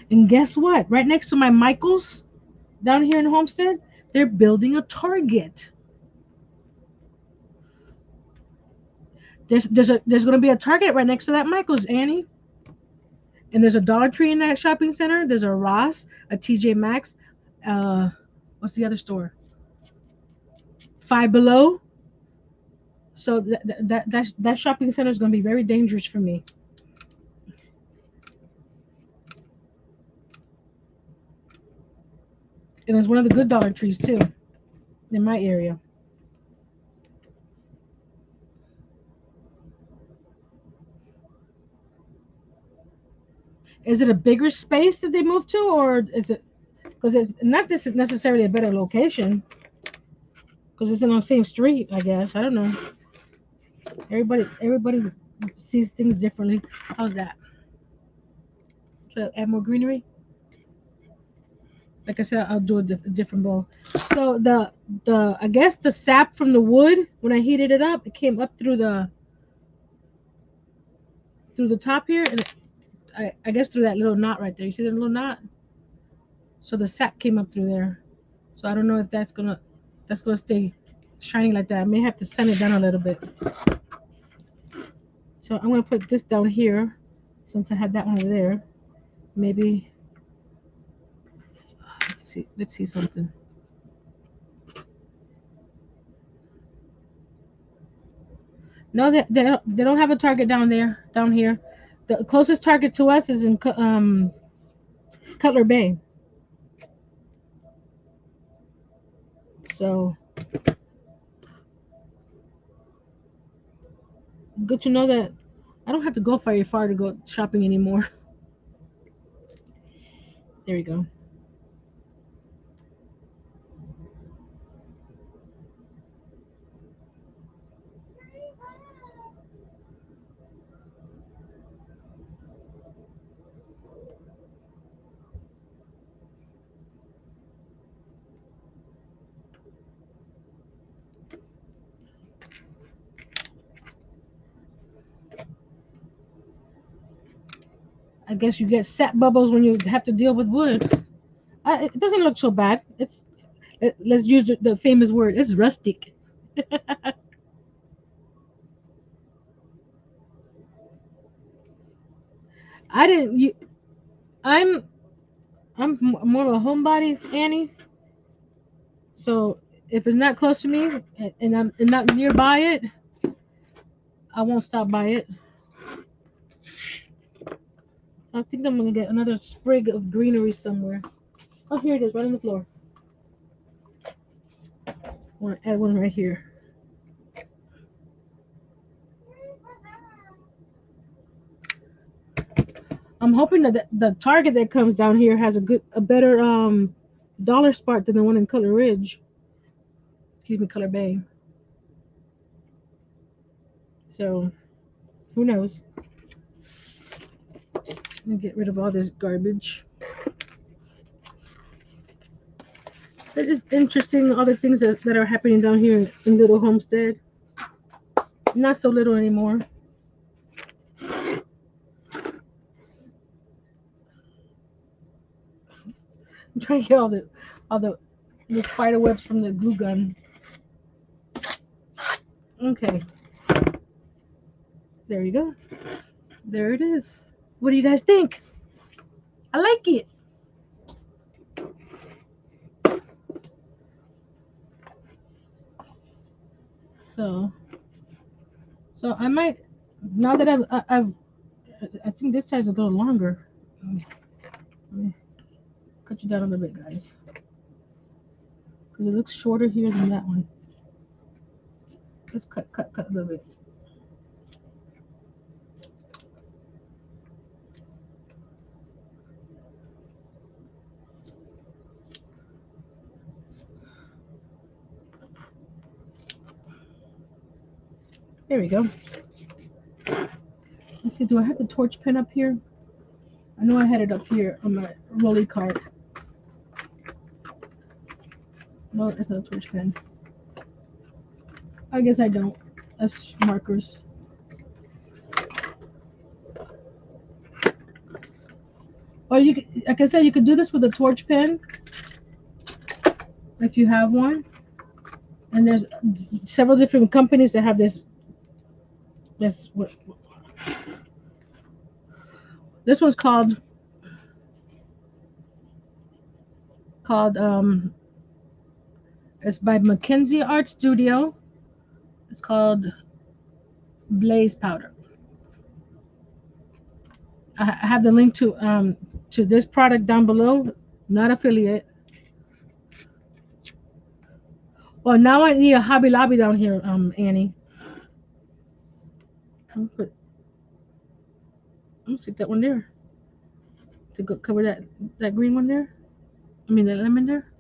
And guess what? Right next to my Michaels down here in Homestead, they're building a Target. There's going to be a Target right next to that Michaels, Annie. And there's a Dollar Tree in that shopping center. There's a Ross, a TJ Maxx. What's the other store? Five Below. So that shopping center is going to be very dangerous for me. And it's one of the good Dollar Trees too, in my area. Is it a bigger space that they moved to, or is it because it's not this necessarily a better location? Because it's in the same street, I guess. I don't know. Everybody sees things differently. How's that? Should I add more greenery? Like I said, I'll do a different bowl. So the I guess the sap from the wood when I heated it up, it came up through the top here, and I guess through that little knot right there. You see that little knot? So the sap came up through there. So I don't know if that's gonna stay shining like that. I may have to sand it down a little bit. So I'm gonna put this down here since I had that one over there. Maybe let's see something. No, they don't have a Target down here. The closest Target to us is in Cutler Bay. So good to know that I don't have to go very far to go shopping anymore. There we go. I guess you get sap bubbles when you have to deal with wood. It doesn't look so bad. Let's use the famous word. It's rustic. I didn't. I'm more of a homebody, Annie. So if it's not close to me and I'm not nearby it, I won't stop by it. I think I'm gonna get another sprig of greenery somewhere. Oh, here it is, right on the floor. I want to add one right here. I'm hoping that the Target that comes down here has a better dollar spot than the one in Color Ridge. Excuse me, Color Bay. So who knows? Let me get rid of all this garbage. It is interesting all the things that are happening down here in Little Homestead. Not so little anymore. I'm trying to get all the spider webs from the glue gun. Okay, there you go. There it is. What do you guys think? I like it. So, so I might now that I think this side's a little longer. Let me cut you down a little bit, guys, because it looks shorter here than that one. Let's cut a little bit. There we go. Let's see. Do I have the torch pen up here? I know I had it up here on my rolly cart. No, it's not a torch pen. I guess I don't. That's markers. Or you, like I said, you could do this with a torch pen if you have one. And there's several different companies that have this. This one's called it's by McKenzy Art Studio. It's called Blaze Powder. I have the link to this product down below. Not affiliate. Well, now I need a Hobby Lobby down here, Annie. I'm gonna stick that one there to go cover that green one there. I mean the lemon there.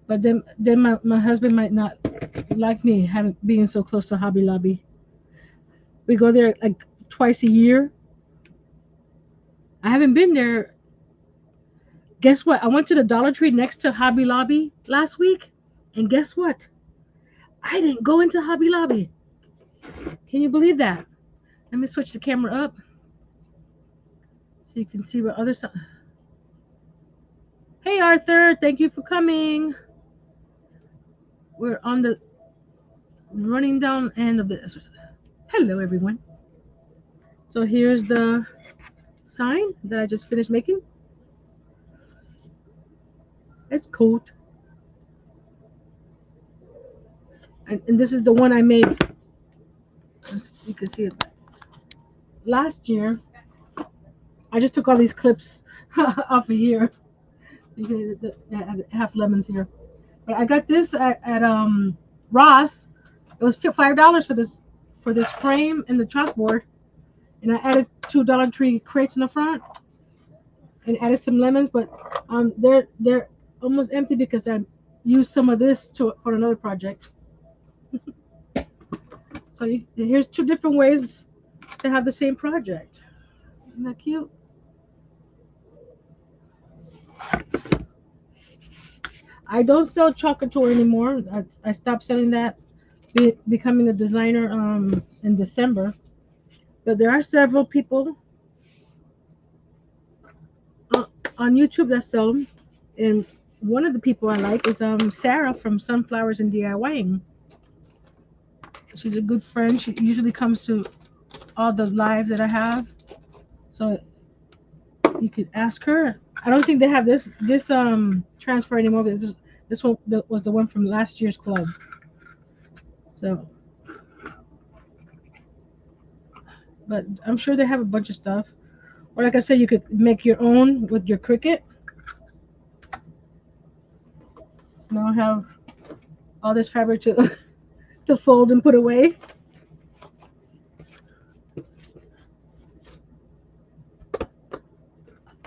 But then my husband might not like me having being so close to Hobby Lobby. We go there like twice a year. I haven't been there. Guess what? I went to the Dollar Tree next to Hobby Lobby last week, and guess what? I didn't go into Hobby Lobby. Can you believe that? Let me switch the camera up so you can see what other side. Hey Arthur, thank you for coming. We're on the running down end of this. Hello everyone. So here's the sign that I just finished making. It's cool. And this is the one I made. You can see it. Last year, I just took all these clips off of here. You see the half lemons here. But I got this at Ross. It was $5 for this frame and the chalkboard, and I added 2 Dollar Tree crates in the front, and added some lemons. But they're almost empty because I used some of this for another project. So here's 2 different ways to have the same project. Isn't that cute? I don't sell chocolate anymore. I stopped selling that, becoming a designer in December. But there are several people on YouTube that sell them, and one of the people I like is Sarah from Sunflowers and DIYing. She's a good friend. She usually comes to all the lives that I have, so you could ask her. I don't think they have this transfer anymore, but this one was the one from last year's club. So, but I'm sure they have a bunch of stuff. Or like I said, you could make your own with your Cricut. Now I have all this fabric to to fold and put away.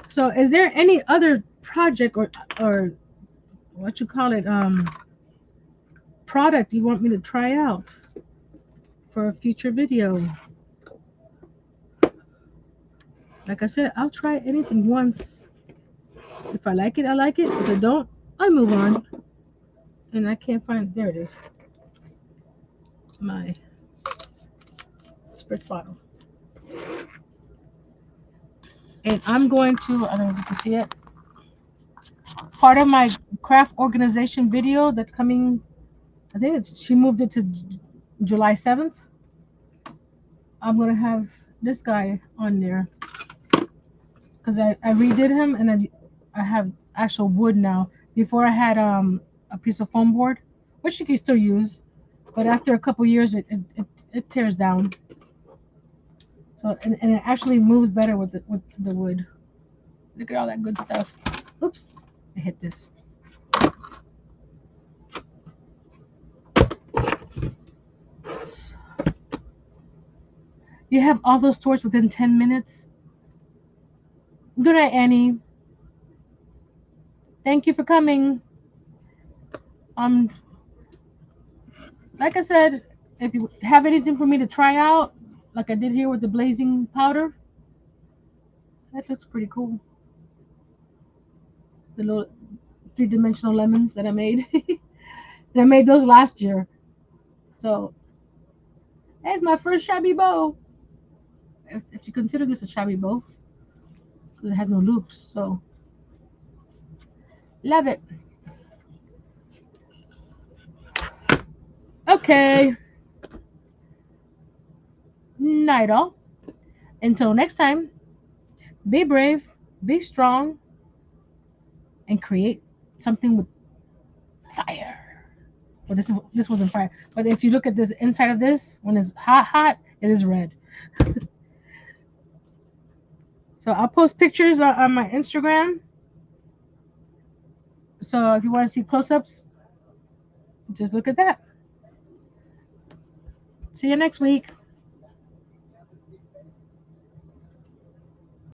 So, is there any other project or what you call it product you want me to try out for a future video? Like I said, I'll try anything once. If I like it, I like it. If I don't, I move on. And I can't find, there it is, my spritz bottle. And I'm going to, I don't know if you can see it, part of my craft organization video that's coming, I think she moved it to July 7th. I'm going to have this guy on there because I redid him and I have actual wood now. Before I had a piece of foam board, which you can still use, but after a couple years it tears down. So and it actually moves better with the wood. Look at all that good stuff. Oops, I hit this. You have all those tours within 10 minutes. Good night, Annie. Thank you for coming. Like I said, if you have anything for me to try out, like I did here with the blazing powder, that looks pretty cool. The little three-dimensional lemons that I made. I made those last year. So that's my first Chubby Bow. If you consider this a Chubby Bow, because it has no loops. So love it. Okay. Night all. Until next time, be brave, be strong, and create something with fire. Well, this wasn't fire, but if you look at this inside of this, when it's hot, it is red. So I'll post pictures on my Instagram. So if you want to see close-ups, just look at that. See you next week.